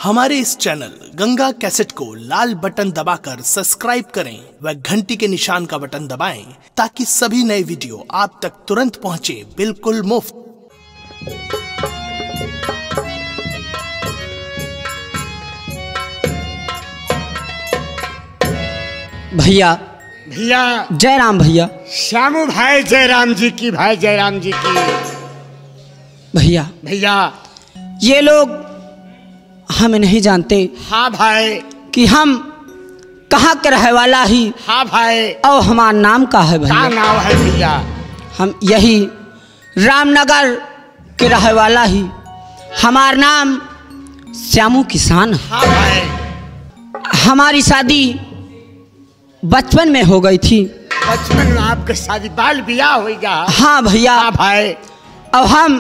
हमारे इस channel Ganga cassette को लाल बटन दबाकर सब्सक्राइब करें व घंटी के निशान का बटन दबाएं ताकि सभी नए वीडियो आप तक तुरंत पहुंचे बिल्कुल मुफ्त। भैया भैया जय राम भैया। श्यामू भाई जय राम जी की, भाई जय राम जी की। भैया भैया ये लोग हमें नहीं जानते। हाँ भाई। कि हम कहाँ के रहे वाला ही। हाँ भाई। और हमारा नाम का है भैया। क्या नाम है भैया? हम यही रामनगर के रहे वाला ही। हमारा नाम श्यामू किसान। हाँ भाई। हमारी शादी बचपन में हो गई थी। बचपन में आपके शादी बाल बियाह होगा? हाँ भैया। हाँ भाई। अब हम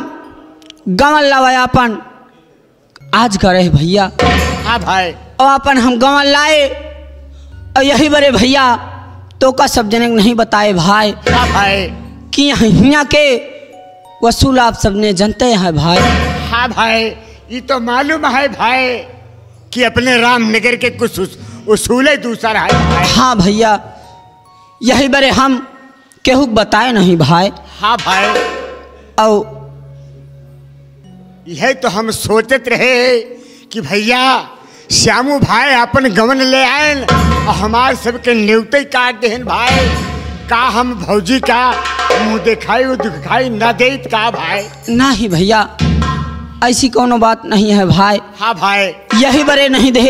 गंवन लवायापन आज करे भैया। हाँ भाई। और अपन हम गंवन लाए और यही बड़े भैया तो का सब जने नहीं बताए भाई। हाँ भाई। कि यहाँ के वसूल आप सबने जानते हैं भाई। हाँ भाई ये तो मालूम है भाई कि अपने रामनगर के कुछ उसूल दूसरा है भाई। हाँ भैया यही बड़े हम केहू बताए नहीं भाई। हाँ भाई। और यह तो हम सोचत रहे कि भैया श्यामू भाई अपन गवन ले आए और हमारे सबके न्योते काट देन भाई। का हम भौजी का मुँह दिखाई न दे का भाई? नहीं भैया ऐसी कोनो बात नहीं है भाई। हाँ भाई। यही बड़े नहीं दे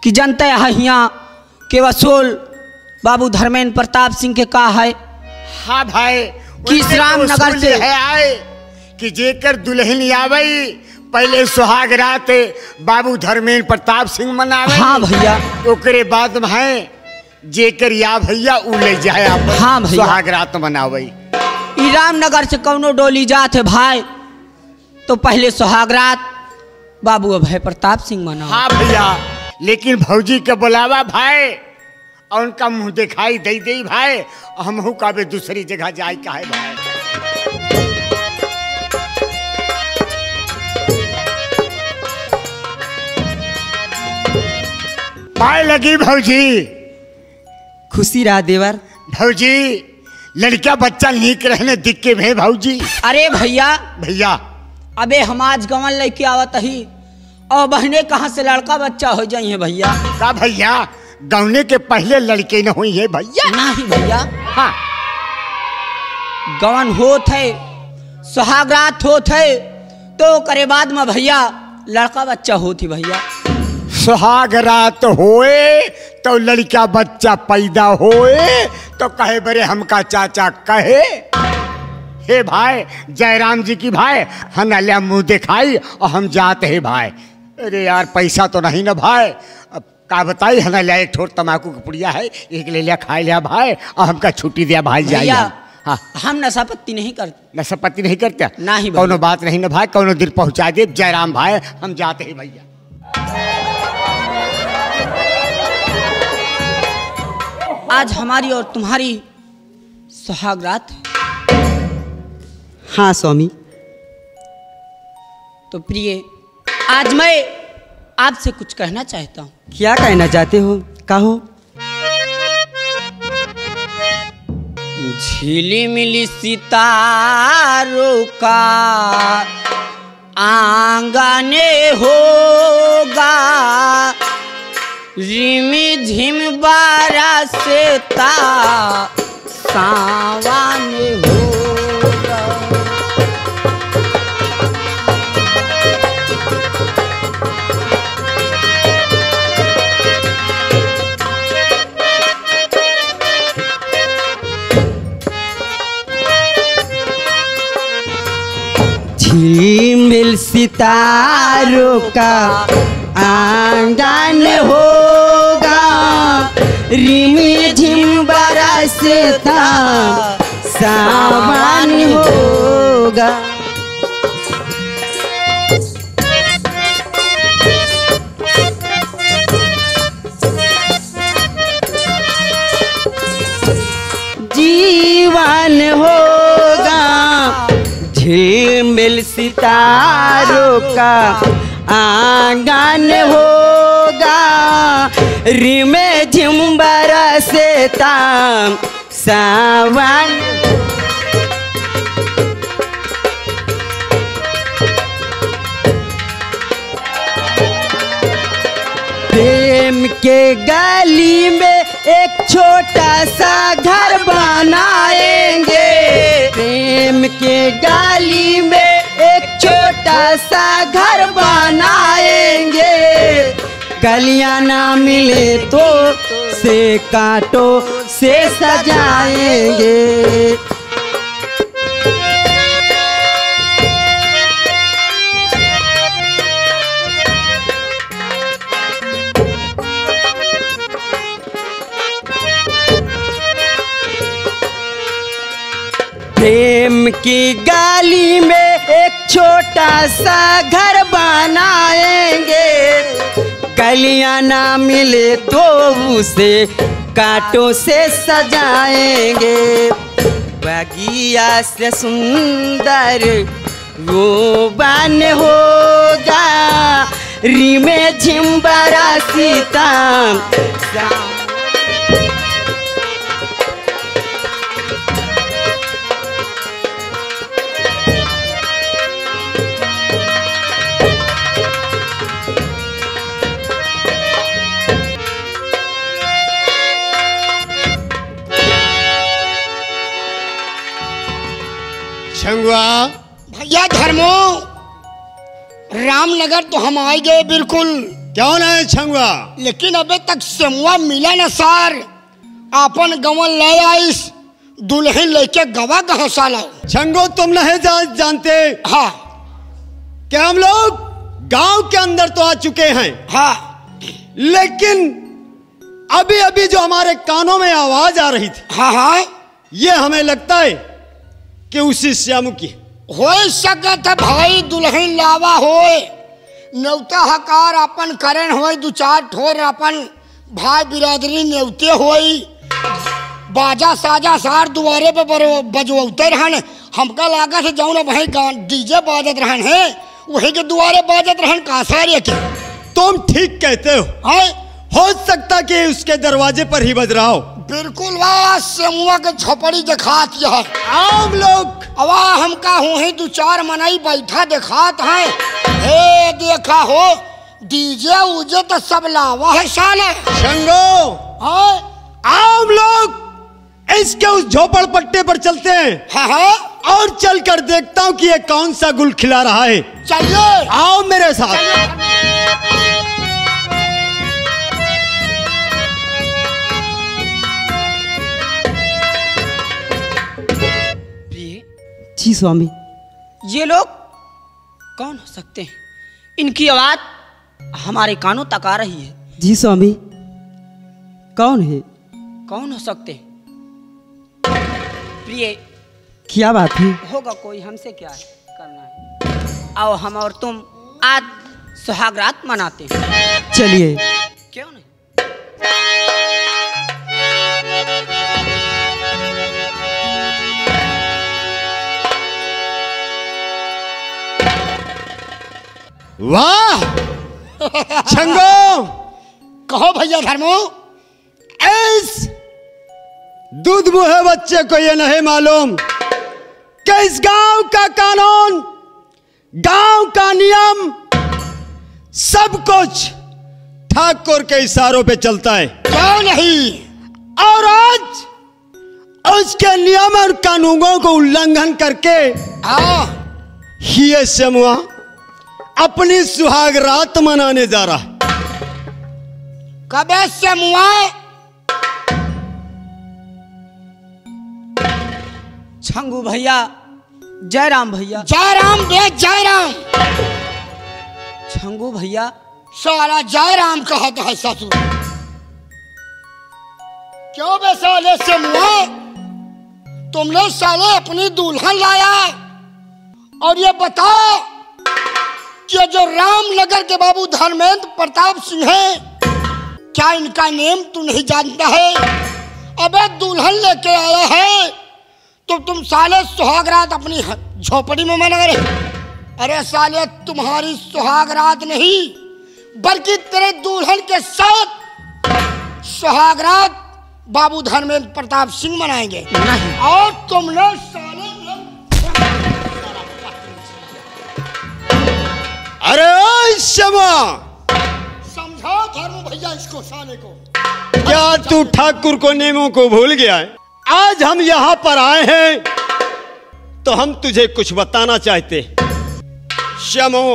कि जनता है यहाँ के वसूल बाबू धर्मेंद्र प्रताप सिंह के का है। हाँ भाई। किस रामनगर से है आए कि जेकर दुल्हन आवे पहले सुहाग रात बाबू धर्मेंद्र प्रताप सिंह मनावे। हाँ भैया। ओकरे बाद में है जेकर या भैया उ ले जाए आप। हाँ भैया। सुहाग रात मनावे। रामनगर से कौनो डोली जात है भाई तो पहले सुहाग रात बाबू अभय प्रताप सिंह मना। हाँ भैया लेकिन भौजी के बुलावा भाई और उनका मुंह दिखाई दे भाई। हमहू का भी दूसरी जगह जाए का है भाई। पाए लगी भौजी। खुशी रहा देवर। भौजी लड़का बच्चा नीक रहने दिख के भे भौजी। अरे भैया भैया अबे हम आज गंवन लेके आवत ही और बहने कहाँ से लड़का बच्चा हो जाइए भैया। का भैया गौने के पहले लड़के न हुई है भैया? नहीं भैया। हाँ गवन होत है सुहाग रात होत है तो करे बाद में भैया लड़का बच्चा होती भैया। सुहाग रात होए तो लड़का बच्चा पैदा होए तो कहे बरे हमका चाचा कहे हे भाई जयराम जी की भाई हनल्या मुंह दिखाई और हम जाते हैं भाई। अरे यार पैसा तो नहीं ना भाई। अब का बताई हनल्या एक ठोर तमाकू की पुड़िया है एक ले लिया खा लिया भाई और हमका छुट्टी दिया भाई जाइए। हाँ हम नशा पत्ती नहीं करते। नशा पत्ती नहीं करते? नहीं कोनो बात नहीं ना भाई कोनो दिल पहुंचा दे जयराम भाई हम जाते हैं भैया। आज हमारी और तुम्हारी सुहाग रात है। हाँ स्वामी। तो प्रिय आज मैं आपसे कुछ कहना चाहता हूँ। क्या कहना चाहते हो? कहो। झिलिमिली सितारों का आंगने होगा रिमी झिम बरसता सावन होगा। झिलमिल सितारों का आंगन होगा रिमी झिम बरसता सावन होगा। जीवन होगा झिलमिल सितारों का आंगन होगा रिम झिम बरसता सावन। प्रेम के गली में एक छोटा सा घर बनाएंगे, प्रेम के गली में एक छोटा सा घर बनाएंगे। गलियां ना मिले तो से कांटों से सजाएंगे। प्रेम की गली में एक छोटा सा घर बनाएंगे, गलियां ना मिले तो उसे कांटों से सजाएंगे। बगिया से सुंदर वो बन होगा रिमे झिम बरसता। छंगुआ भैया धर्मो, रामनगर तो हम आ गए बिल्कुल। क्यों नहीं छंगुआ? लेकिन अबे तक सेमुआ मिला न सार। आपन गवन ले आइस, दुल्हन लेके गवा कहाँ साला। छंगो तुम नहीं जानते हाँ कि हम लोग गांव के अंदर तो आ चुके हैं। हाँ लेकिन अभी अभी जो हमारे कानों में आवाज आ रही थी, हाँ हाँ, ये हमें लगता है कि उसी श्यामू की हो सकत है भाई। दुल्हन लावा होए, न्योता हकार अपन करण होए, दो चार ठोर अपन भाई बिरादरी न्योते होई। बाजा साजा सार दुआरे पे बजवते रहन। हमका लागत है जाऊन भाई डीजे बाजत रहन है, वही के दुआरे बाजत रहन कासारे के। तुम ठीक कहते हो। हो सकता कि उसके दरवाजे पर ही बज रहा हो। बिल्कुल वाह, सेमुआ के झोपड़ी दिखात है। आम लोग अवा हमका हो ही दो चार मनाई बैठा दिखात है। हे देखा हो डीजे उजे तो सब लावा है साले। शंगो आम लोग इसके उस झोपड़ पट्टे पर चलते हैं। हाँ और चलकर देखता हूँ कि ये कौन सा गुल खिला रहा है। चलिए आओ मेरे साथ। जी स्वामी। ये लोग कौन हो सकते हैं? इनकी आवाज हमारे कानों तक आ रही है। जी स्वामी, कौन है? कौन हो सकते हैं? प्रिय, क्या बात है? होगा कोई, हमसे क्या है करना है। आओ हम और तुम आज सुहागरात मनाते हैं। चलिए। क्यों नहीं? वाह छंगो, कहो भैया धर्मो। इस दूध मुहे बच्चे को ये नहीं मालूम कि इस गांव का कानून, गांव का नियम, सब कुछ ठाकुर के इशारों पे चलता है। क्यों नहीं? और आज उसके नियम और कानूनों को उल्लंघन करके ये सेमुआ अपनी सुहाग रात मनाने जा रहा है। कबे सेमुआ? छंगू भैया, जयराम भैया। जयराम बे जयराम। छंगू भैया साला जयराम कहता है ससुर। क्यों बे साले सेमुआ? तुमने साले अपनी दुल्हन लाया और ये बताओ कि जो रामनगर के बाबू धर्मेंद्र प्रताप सिंह है, क्या इनका नेम तू नहीं जानता है? अबे दुल्हन लेके आया है तो तुम साले सुहागरात अपनी झोपड़ी में मना रहे। अरे साले तुम्हारी सुहागरात नहीं बल्कि तेरे दुल्हन के साथ सुहागरात बाबू धर्मेंद्र प्रताप सिंह मनाएंगे और तुमने साले अरे शमा समझाओ धर्म भैया इसको साले को। क्या तू ठाकुर को नियमों को भूल गया है? आज हम यहाँ पर आए हैं तो हम तुझे कुछ बताना चाहते। श्यामो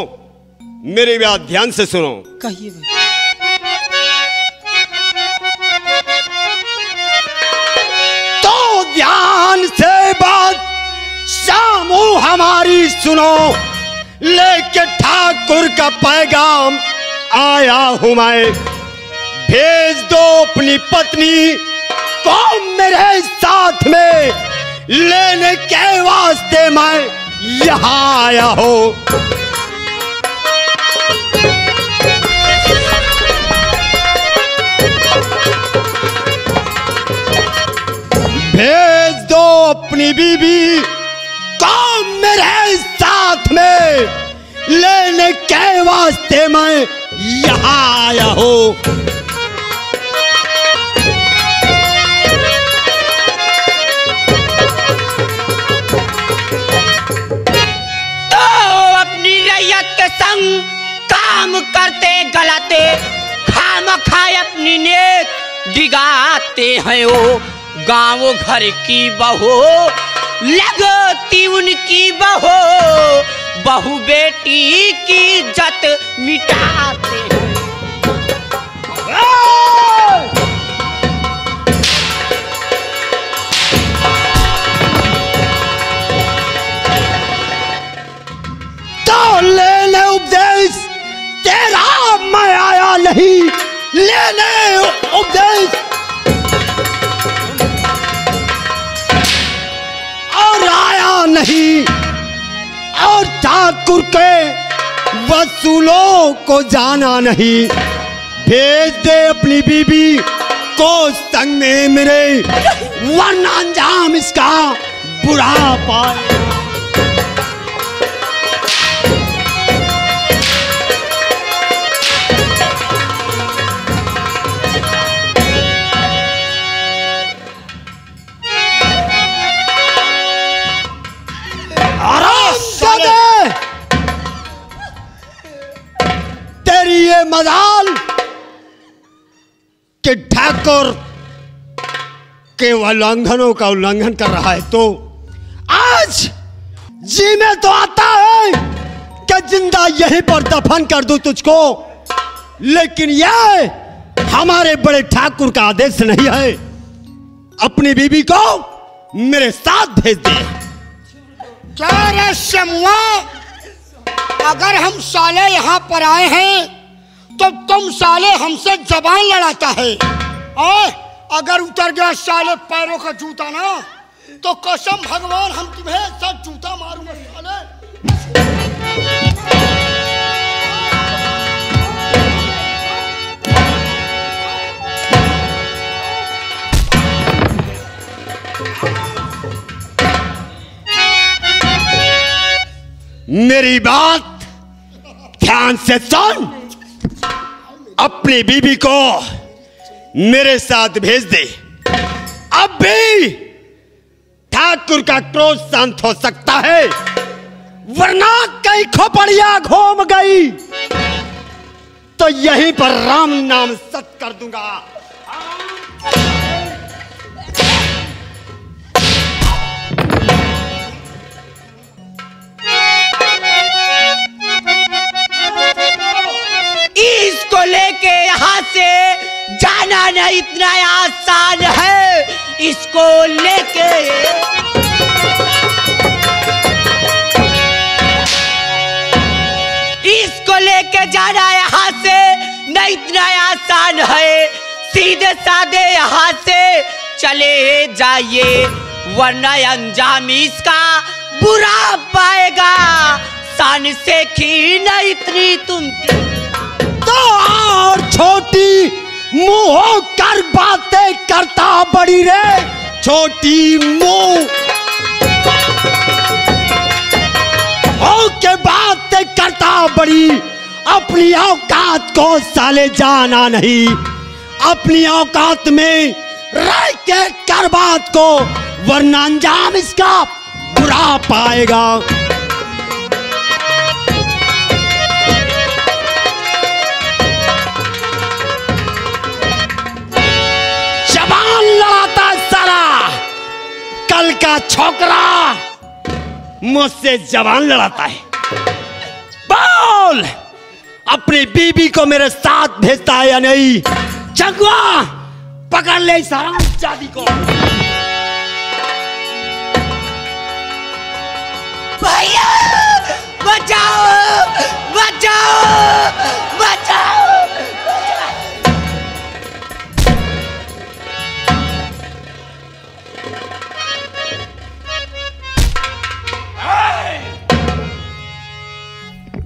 मेरी बात ध्यान से सुनो। कहिए तो ध्यान से बात श्यामो हमारी सुनो, लेके ठाकुर का पैगाम आया हूं मैं। भेज दो अपनी पत्नी को मेरे साथ में, लेने के वास्ते मैं यहाँ आया हूं। भेज दो अपनी बीबी को मेरे साथ में, लेने के वास्ते मैं यहाँ आया हूं। तो अपनी रैयत के संग काम करते गलाते खाम खाए अपनी नेक डिगाते हैं वो। गाँव घर की बहू लगती उनकी बहू, बहू बेटी की इज्जत मिटाते हैं। तो ले ले उपदेश तेरा, मैं आया नहीं लेने उपदेश। और आया नहीं और ठाकुर के वसूलों को जाना नहीं। भेज दे अपनी बीबी को संग में मेरे, वरना अंजाम इसका बुरा पाए। तेरी ये मजाल कि ठाकुर के उल्लंघनों का उल्लंघन कर रहा है, तो आज जी में तो आता है कि जिंदा यहीं पर दफन कर दूं तुझको, लेकिन यह हमारे बड़े ठाकुर का आदेश नहीं है। अपनी बीबी को मेरे साथ भेज दे। क्या रे शमुआ, अगर हम साले यहाँ पर आए हैं तो तुम साले हमसे जबान लड़ाता है, और अगर उतर गया साले पैरों का जूता ना, तो कसम भगवान हम तुम्हें सब जूता मारूंगा साले। मेरी बात ध्यान से सुन। अपनी बीबी को मेरे साथ भेज दे। अब भी ठाकुर का क्रोध शांत हो सकता है, वरना कहीं खोपड़िया घूम गई तो यहीं पर राम नाम सत कर दूंगा। इसको लेके यहाँ से जाना नहीं इतना आसान है। इसको लेके जाना यहाँ से नहीं इतना आसान है। सीधे साधे यहाँ से चले जाइए, वरना अंजाम इसका बुरा पाएगा। शान से की नहीं इतनी तुम तो और छोटी मुंह कर बातें करता बड़ी रे, छोटी मुंह। के बात करता बड़ी, अपनी औकात को साले जाना नहीं। अपनी औकात में रह के कर बात को, वरना अंजाम इसका बुरा पाएगा। जबान लड़ाता साला, कल का छोकरा मुझसे जबान लड़ाता है। बोल, अपनी बीबी को मेरे साथ भेजता है या नहीं? चंगुआ, पकड़ ले इस हरामजादी को। भैया बचाओ, बचाओ, बचाओ।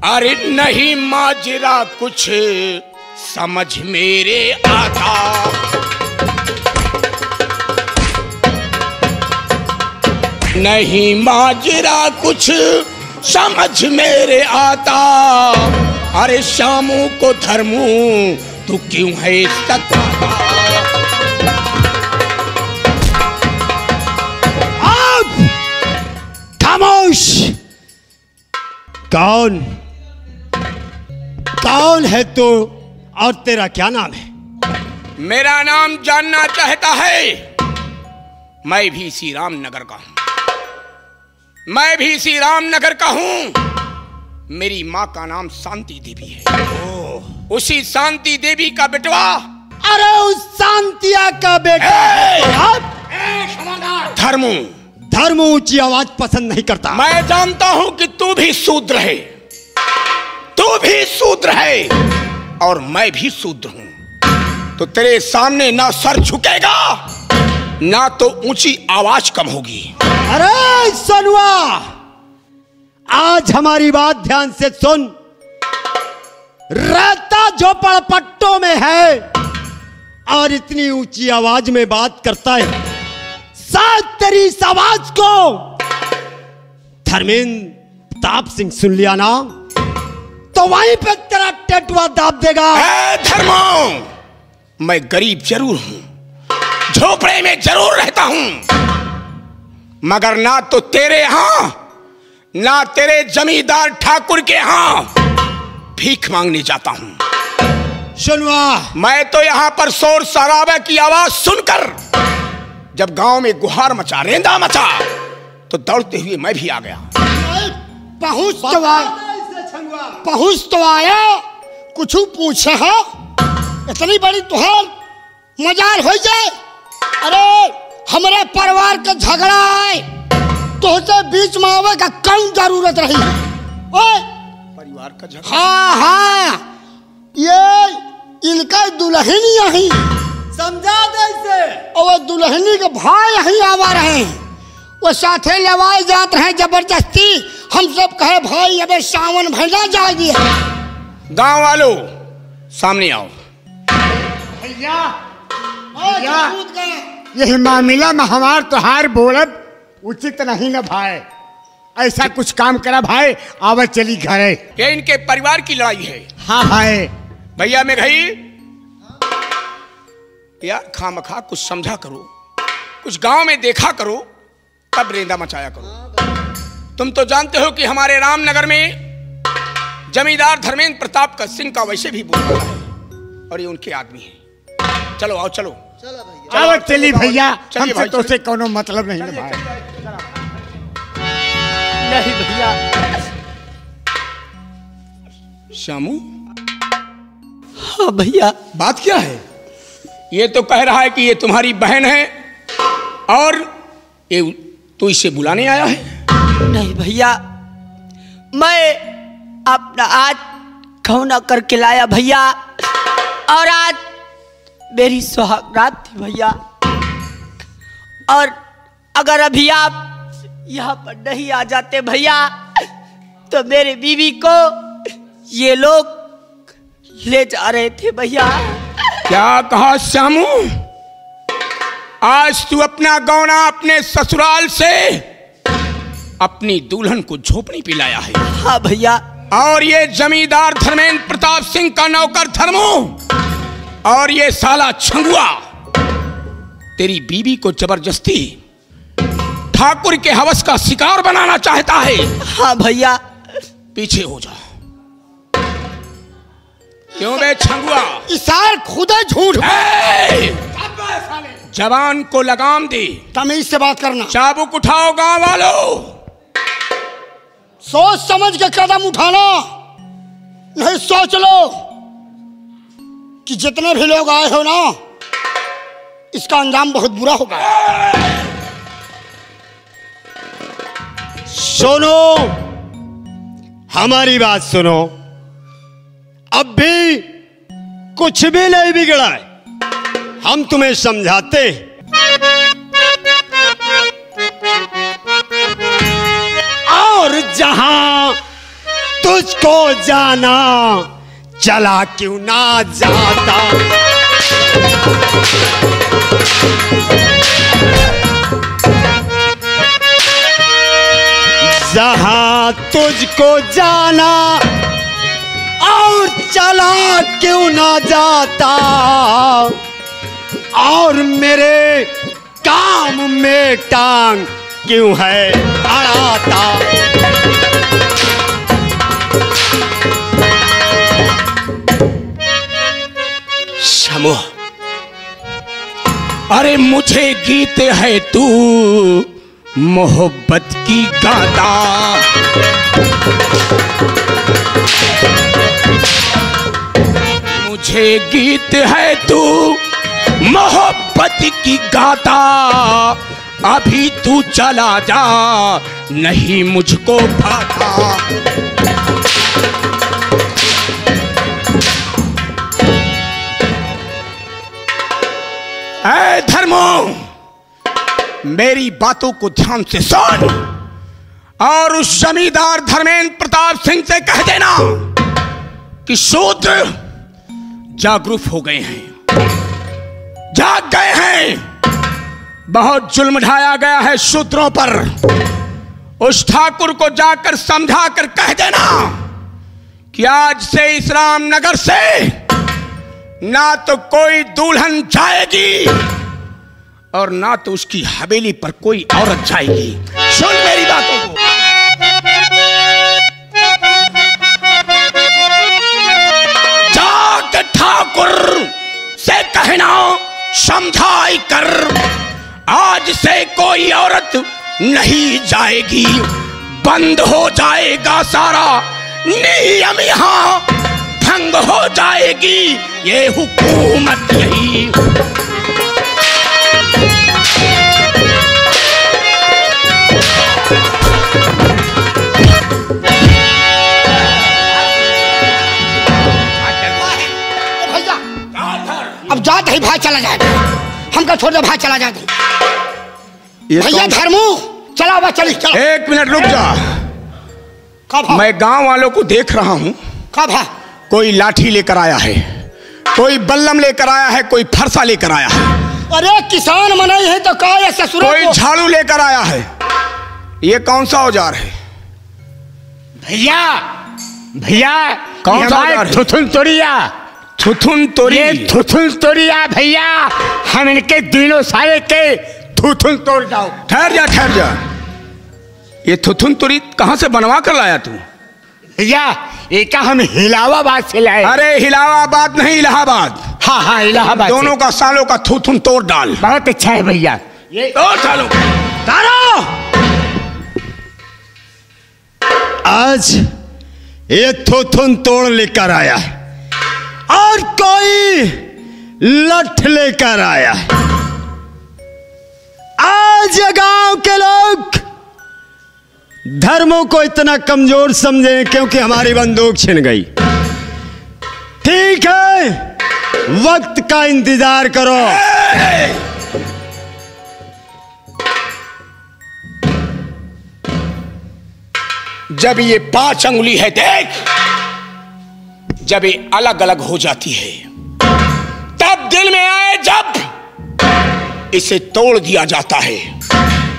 अरे नहीं माजरा कुछ समझ मेरे आता, नहीं माजरा कुछ समझ मेरे आता। अरे शामू को धर्मू तू क्यों है सताता? खामोश। कौन है तू और तेरा क्या नाम है? मेरा नाम जानना चाहता है? मैं भी श्री रामनगर का हूं, मैं भी श्री रामनगर का हूं। मेरी माँ का नाम शांति देवी है। उसी शांति देवी का बेटवा। अरे उस शांतिया का बेटा धर्मू। धर्मू ऊंची आवाज पसंद नहीं करता। मैं जानता हूं कि तू भी शूद्र है, तू भी शूद्र है और मैं भी शूद्र हूं। तो तेरे सामने ना सर झुकेगा ना तो ऊंची आवाज कम होगी। अरे सनुआ, आज हमारी बात ध्यान से सुन। रहता झोपड़पट्टों में है और इतनी ऊंची आवाज में बात करता है। शायद तेरी इस आवाज को धर्मेंद्र प्रताप सिंह सुन लिया ना, तो वहीं पे तेरा टेटुआ दाब देगा। धर्मो, मैं गरीब जरूर हूं, झोपड़े में जरूर रहता हूं, मगर ना तो तेरे यहां ना तेरे जमींदार ठाकुर के यहां भीख मांगने जाता हूं। सुनवा, मैं तो यहां पर शोर शराबे की आवाज सुनकर जब गांव में गुहार मचा, रेंदा मचा, तो दौड़ते हुए मैं भी आ गया। पहुंच तो आया, कुछ पूछे है? इतनी बड़ी तुहार मजाल हो जाए। अरे हमारे परिवार का झगड़ा है, तो बीच में आवे का कौन जरूरत रही? ओए, परिवार का झगड़ा? हाँ हाँ, ये इनका दुल्हन यही समझा दे इसे। और दुल्हनी के भाई यही आवा रहे हैं, वो साथे लेवाए जाते हैं जबरदस्ती। हम सब कहे भाई अबे सावन भेजा जाएगी। गांव वालों सामने आओ। भैया, यही मामला में हमार तोहार बोलब उचित नहीं ना भाई। ऐसा कुछ काम करा भाई, आवा चली घरे। ये इनके परिवार की लड़ाई है। हाँ भाई। भैया मैं गई यार, खामखा कुछ समझा करो, कुछ गांव में देखा करो, तब रेंदा मचाया करो। तुम तो जानते हो कि हमारे रामनगर में जमींदार धर्मेंद्र प्रताप का सिंह का वैसे भी बोल रहा है और ये उनके आदमी हैं। चलो आओ, चलो चलो चली भैया, चलिए हमसे तो से कोनो मतलब नहीं है भाई। नहीं भैया। श्यामू, हाँ भैया। बात क्या है? ये तो कह रहा है कि ये तुम्हारी बहन है और ये तू इसे बुलाने आया है। नहीं भैया, मैं अपना आज खौना करके लाया भैया, और आज मेरी सुहागरात थी भैया। और अगर अभी आप यहाँ पर नहीं आ जाते भैया, तो मेरे बीवी को ये लोग ले जा रहे थे भैया। क्या कहा श्यामू? आज तू अपना गौना अपने ससुराल से अपनी दुल्हन को झोपड़ी पिलाया है। हाँ भैया। और ये जमींदार धर्मेंद्र प्रताप सिंह का नौकर धर्मो और ये साला छंगुआ तेरी बीवी को जबरदस्ती ठाकुर के हवस का शिकार बनाना चाहता है। हाँ भैया। पीछे हो जा। क्यों बे छंगुआ? इसार खुदा झूठ। जवान को लगाम दे। तमीज से बात करना। चाबुक उठाओ गांव वालों। सोच समझ के कदम उठाना, नहीं सोच लो कि जितने भी लोग आए हो ना, इसका अंजाम बहुत बुरा होगा। सुनो, हमारी बात सुनो। अब भी कुछ भी नहीं बिगड़ा है, हम तुम्हें समझाते हैं। और जहां तुझको जाना चला क्यों ना जाता। जहां तुझको जाना और चला क्यों ना जाता। और मेरे काम में टांग क्यों है अड़ाता। शमो, अरे मुझे गीत है तू मोहब्बत की गाता। मुझे गीत है तू मोहब्बत की गाता। अभी तू चला जा, नहीं मुझको भाता। ऐ धर्मो, मेरी बातों को ध्यान से सुन और उस जमींदार धर्मेंद्र प्रताप सिंह से कह देना कि शूद्र जागरूक हो गए हैं, जाग गए हैं। बहुत जुल्म ढाया गया है शूद्रों पर। उस ठाकुर को जाकर समझा कर कह देना कि आज से इस रामनगर से ना तो कोई दुल्हन जाएगी और ना तो उसकी हवेली पर कोई औरत जाएगी। सुन मेरी बातों को। जाके ठाकुर से कहना समझाई कर, आज से कोई औरत नहीं जाएगी। बंद हो जाएगा सारा नियम, यहाँ भंग हो जाएगी ये हुकूमत यही। अब जात ही भाई चला जाएगा, हमका छोड़ दे, भाई चला जाएगा। भैया धर्मू चला हुआ, चली चला। एक मिनट रुक जा। कब? मैं गांव वालों को देख रहा हूं। कब है? कोई लाठी लेकर आया है, कोई बल्लम लेकर आया है, कोई फरसा लेकर आया है। अरे किसान मनाई है तो क्या ससुर? कोई झाड़ू लेकर आया है। ये कौन सा औजार है? भैया भैया कौन सा औजार है? थुथुन तोड़िया। थुथुन तोड़ी? ये थुथुन तोड़िया भैया, हम इनके दिनों सारे के थुथुन तोड़ जाओ। ठहर जा, ठहर जा। ये थुथुन तोड़ी कहां से बनवा कर लाया तू? भैया एक हम इलाहाबाद से लाए। अरे इलाहाबाद नहीं, इलाहाबाद। हाँ हाँ इलाहाबाद। दोनों का सालों का थुथुन तोड़ डाल। बहुत अच्छा है भैया। ये तोड़ सालों तारो। आज ये थुथुन तोड़ लेकर आया है और कोई लठ लेकर आया है। आज गांव के लोग धर्मों को इतना कमजोर समझे क्योंकि हमारी बंदूक छिन गई। ठीक है, वक्त का इंतजार करो। जब ये 5 अंगुली है देख, जब ये अलग अलग हो जाती है तब दिल में आए जब इसे तोड़ दिया जाता है।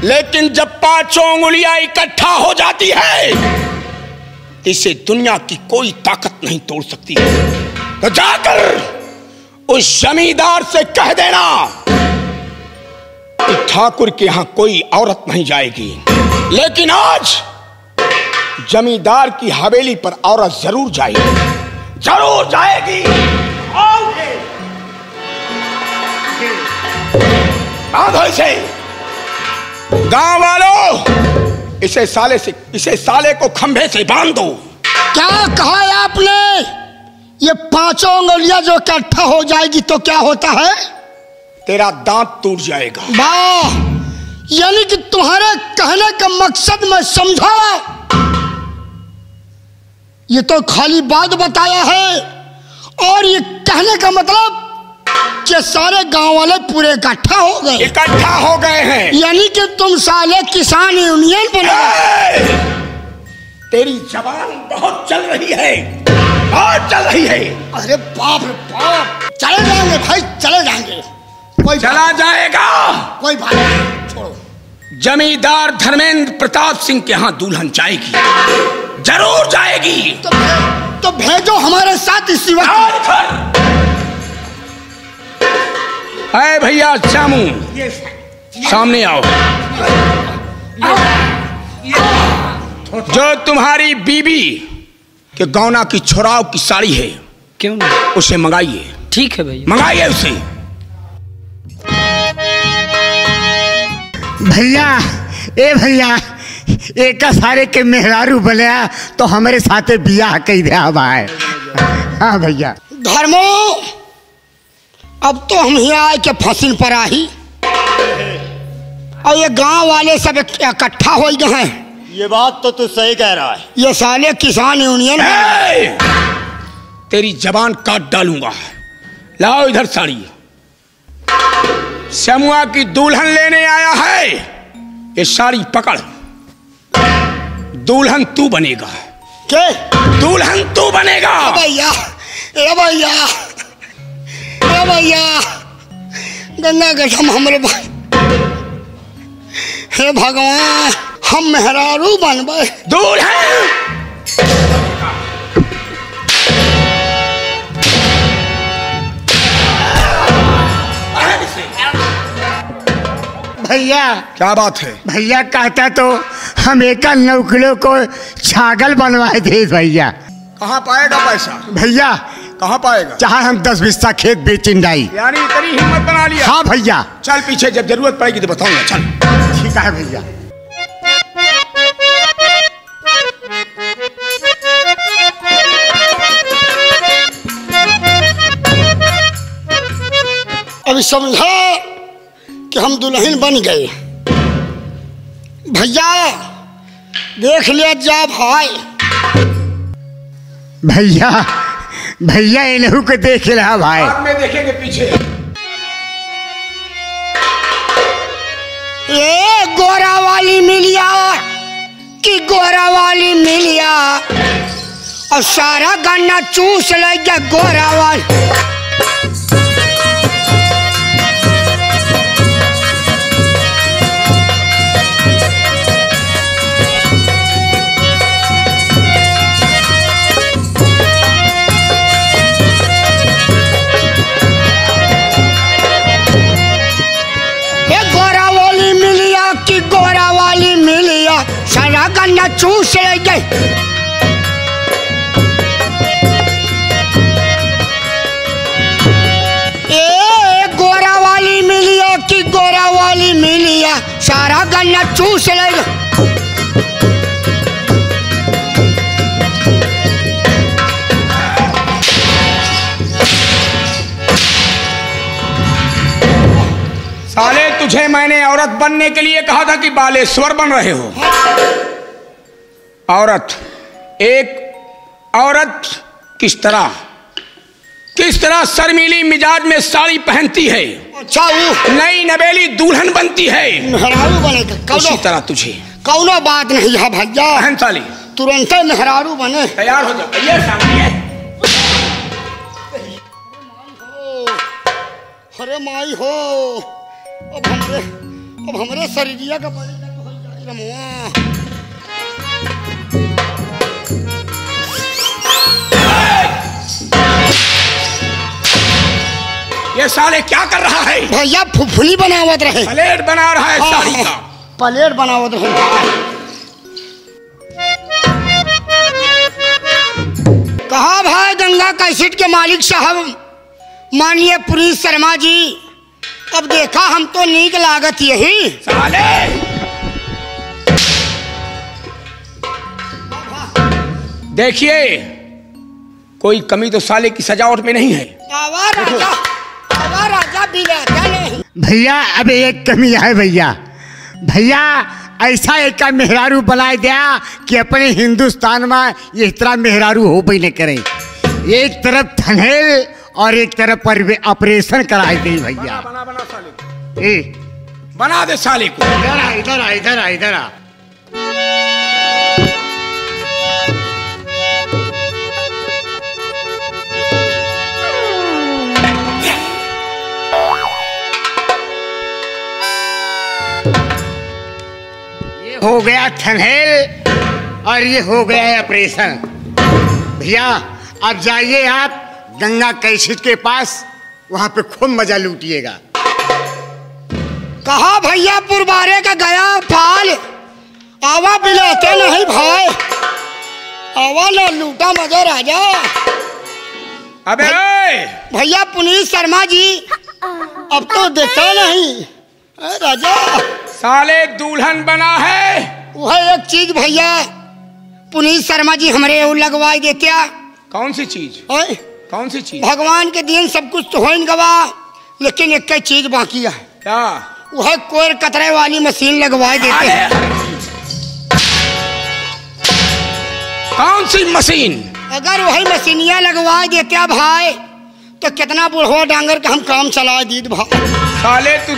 लेकिन जब पांचों उंगलियां इकट्ठा हो जाती है, इसे दुनिया की कोई ताकत नहीं तोड़ सकती। तो जाकर उस जमींदार से कह देना कि ठाकुर के यहां कोई औरत नहीं जाएगी, लेकिन आज जमींदार की हवेली पर औरत जरूर जाएगी, जरूर जाएगी। बांधो इसे। गांव वालों, इसे साले को खंभे से बांध दो। क्या कहा है आपने? ये पांचों उंगलियां जो इकट्ठा हो जाएगी तो क्या होता है? तेरा दांत टूट जाएगा। वाह, यानी कि तुम्हारे कहने का मकसद मैं समझा। ये तो खाली बात बताया है, और ये कहने का मतलब कि सारे गांव वाले पूरे इकट्ठा हो गए। इकट्ठा हो गए हैं, यानी कि तुम साले किसान यूनियन बने। तेरी जबान बहुत चल रही है, बहुत चल रही है। अरे बाप रे बाप, चले जाएंगे भाई, चले जाएंगे। कोई चला जाएगा, कोई बात नहीं, छोड़ो। जमींदार धर्मेंद्र प्रताप सिंह के यहाँ दुल्हन जाएगी, जरूर जाएगी। तो भेजो हमारे साथ इसी वक्त। है भैया श्यामू, सामने आओ। जो तुम्हारी बीबी के गौना की छोराव की साड़ी है, क्यों नहीं? उसे मंगाइए। ठीक है भैया, मंगाइए उसे। भैया, ए भैया, एक सारे के मेहरारू बने तो हमारे साथे बियाह कही दिया भाई। हाँ भैया। धर्मो, अब तो हम ही आए के फसिल पर आही, और ये गांव वाले सब इकट्ठा हो गए हैं। ये बात तो तू सही कह रहा है। ये साले किसान यूनियन। तेरी जबान काट डालूंगा। लाओ इधर साड़ी। श्यामुआ की दुल्हन लेने आया है, ये साड़ी पकड़। दुल्हन तू बनेगा। के? दुल्हन तू बनेगा। भैया, ए भैया, ए भैया, गंगा गठम हमरे भाई। हे भगवान, हम मेहरारू बनबे। दुल्हन भैया, क्या बात है? भैया कहता तो हम 1 किलो को छागल बनवाए थे भैया। कहाँ पाएगा पैसा? भैया कहाँ पाएगा? चाहे हम 10 बिस्सा खेत बेचिन डाई। यानी इतनी हिम्मत बना लिया? हाँ भैया। चल पीछे, जब जरूरत पड़ेगी तो बताऊंगा। चल। ठीक है भैया। अभी समझा कि हम दुल्हन बन गए। भैया देख लिया जा भाई। भैया, भैया इन्हू को देख रहा भाई। बाद में देखेंगे पीछे। ये गोरा वाली मिलिया कि गोरा वाली मिलिया, और सारा गन्ना चूस ले गया गोरा वाली। सारा गन्ना चूस ले गए। ए गोरा वाली मिलिया कि गोरा वाली मिलिया, सारा गन्ना चूस ले गए। साले, तुझे मैंने औरत बनने के लिए कहा था कि बालेश्वर बन रहे हो? औरत, एक औरत किस तरह शर्मीली मिजाज में साड़ी पहनती है, अच्छा वो नई नवेली दुल्हन बनती है, मेहरारू बनेगा। उसी तरह तुझे कौनो बात नहीं है भैया। पहन साली, तुरंत मेहरारू बने। तैयार हो जा। ये सामने है। अरे माई हो, अब अब हमारे शरीरिया का बड़ी तो हो जाए रमुआ। ये साले क्या कर रहा है? भैया फुफुली बनावत रहे। प्लेट बना रहा है साड़ी का। प्लेट बनावत रहे। कहा भाई गंगा कैसेट के मालिक साहब माननीय पुनीत शर्मा जी, अब देखा हम तो नीक लागत यही साले देखिए, कोई कमी तो साले की सजावट में नहीं है। आवा राजा बिलाता नहीं। भैया अब एक कमी है भैया। भैया ऐसा एक का मेहरारू बनाए दिया कि अपने हिंदुस्तान में इस तरह मेहरारू हो भी नहीं करे। एक तरफ थनहेल और एक तरफ ऑपरेशन कराई गई भैया। बना साले को। बना दे साले को। इधर आ इधर आ इधर आ इधर आ। ये हो गया थनहेल और ये हो गया है ऑपरेशन। भैया अब जाइए आप गंगा कैसेट के पास, वहां पे खूब मजा लूटिएगा। कहा भैया पुरबारे का गया फाल, आवा बिलाते नहीं भाई, आवा ना लूटा मजा राजा। अबे भैया पुनीत शर्मा जी अब तो देखा नहीं राजा। साले दुल्हन बना है। वह एक चीज भैया पुनीत शर्मा जी हमारे लगवाई देते। कौन सी चीज? कौन सी चीज? भगवान के दिन सब कुछ तो हो गवा, लेकिन एक चीज बाकी है। क्या? वह कोयर कतरे वाली मशीन लगवाई देते हैं। कौन सी मशीन? अगर वही मशीनिया लगवा देते भाई तो कितना बुढ़वा डांगर का हम काम चला दीद भाई। साले तू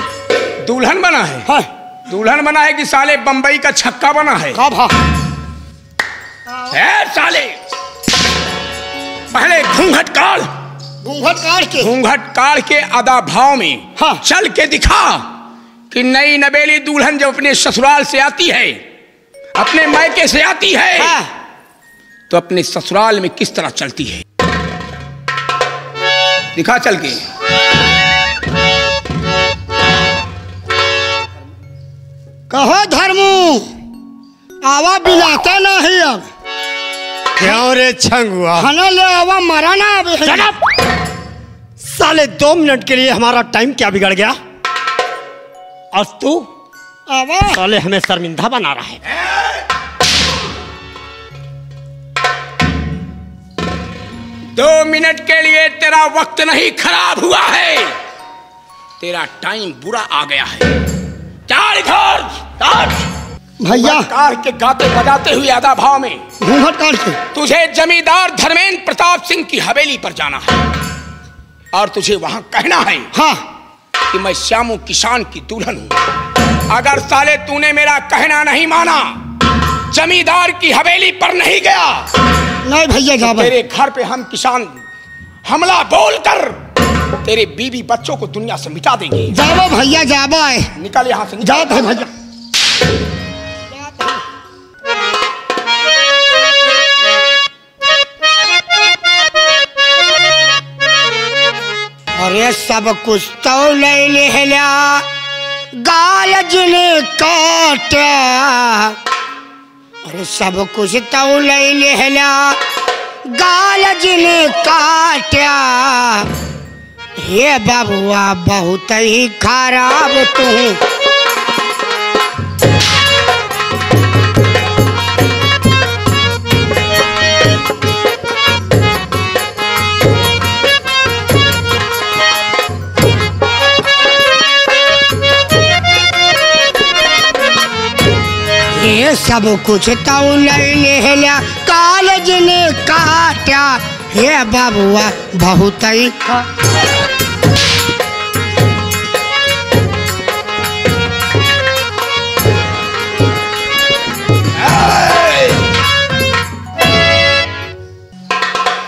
दुल्हन बना है? हाँ। दुल्हन बना है कि साले बंबई का छक्का बना है? का भा? साले पहले घूंघट काढ़। घूंघट काढ़ के? घूंघट काढ़ के आधा भाव में हाँ। चल के दिखा कि नई नवेली दुल्हन जब अपने ससुराल से आती है, अपने मायके से आती है, हाँ। तो अपने ससुराल में किस तरह चलती है। दिखा चल के। कहो धर्मू आवा बिलाता नहीं। अब क्यों रे छंगुआ? खाना ले आवा मरा ना। अब साले 2 मिनट के लिए हमारा टाइम क्या बिगड़ गया? आज तू आवा साले हमें शर्मिंदा बना रहा है। 2 मिनट के लिए तेरा वक्त नहीं खराब हुआ है, तेरा टाइम बुरा आ गया है। चाल घर भैया कार के गाते बजाते हुए आधा भाव में घूंघट काढ़ के तुझे जमींदार धर्मेंद्र प्रताप सिंह की हवेली पर जाना है और तुझे वहां कहना है हाँ कि मैं श्यामू किसान की दुल्हन हूं। अगर साले तूने मेरा कहना नहीं माना, जमींदार की हवेली पर नहीं गया, नहीं भैया जावा। तेरे घर पे हम किसान हमला बोलकर तेरे बीवी बच्चों को दुनिया से मिटा देंगे। जावा भैया जावा। निकल यहाँ से। जात है भैया। अरे सब कुछ तो ले लेला गाल जिने काटा। अरे सब कुछ तो ले लेला गाल जिने काटा। हे बाबुआ बहुत ही खराब तू। ये सब कुछ तो ले लेला कालेज ने काटा। हे बाबुआ बहुत ही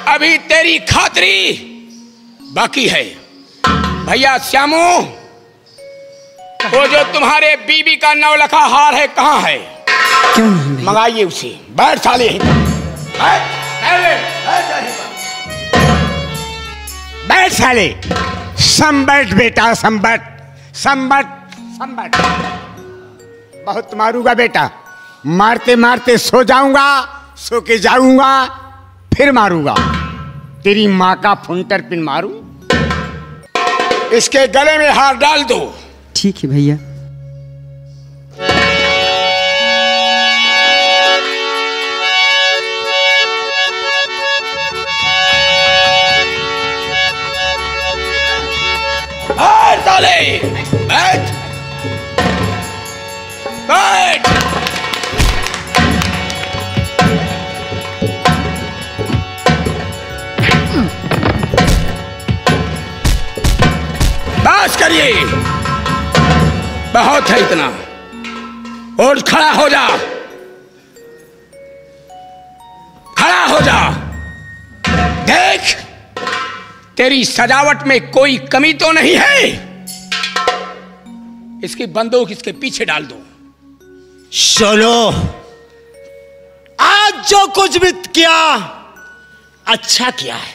अभी तेरी खातरी बाकी है। भैया श्यामू, वो जो तुम्हारे बीबी का नौलखा हार है कहाँ है? क्यों नहीं भैया? मंगाइए उसे। बैठ साले यहीं पर। बैठ साले। संबट बेटा संबट संबट संबट। बहुत मारूंगा बेटा, मारते मारते सो जाऊंगा, सो के जाऊंगा, फिर मारूंगा। तेरी माँ का फुंटर पिन मारूं। इसके गले में हार डाल दो। ठीक है भैया। हार डाले। बैठ बैठ। बस करिए, बहुत है इतना। और खड़ा हो जा, खड़ा हो जा। देख, तेरी सजावट में कोई कमी तो नहीं है। इसकी बंदूक इसके पीछे डाल दो। सुनो, आज जो कुछ भी किया अच्छा किया है,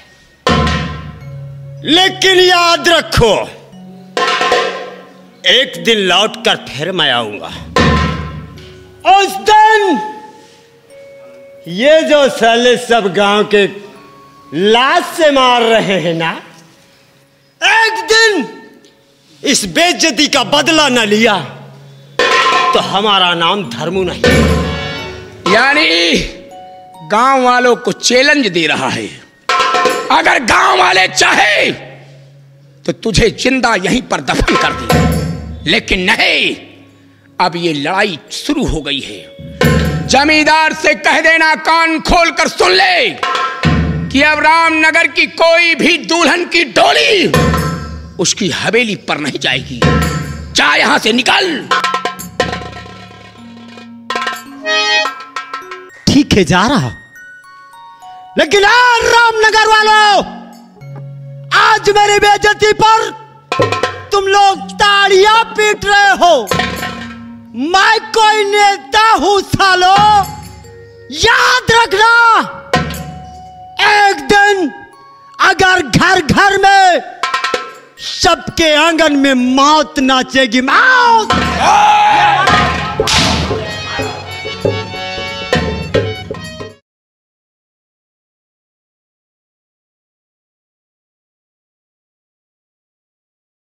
लेकिन याद रखो एक दिन लौटकर फिर मैं आऊंगा। उस दिन ये जो साले सब गांव के लाश से मार रहे हैं ना, एक दिन इस बेइज्जती का बदला न लिया तो हमारा नाम धर्मू नहीं। यानी गांव वालों को चैलेंज दे रहा है। अगर गांव वाले चाहे तो तुझे जिंदा यहीं पर दफन कर दे, लेकिन नहीं, अब ये लड़ाई शुरू हो गई है। जमींदार से कह देना, कान खोलकर सुन ले, कि अब रामनगर की कोई भी दुल्हन की डोली उसकी हवेली पर नहीं जाएगी। जा यहां से, निकल। ठीक है, जा रहा, लेकिन रामनगर वालों, आज मेरी बेइज्जती पर तुम लोग ताड़ियां पीट रहे हो। मैं कोई नेता हूं सालो, याद रखना। एक दिन अगर घर घर में सबके आंगन में मौत नाचेगी, मौत।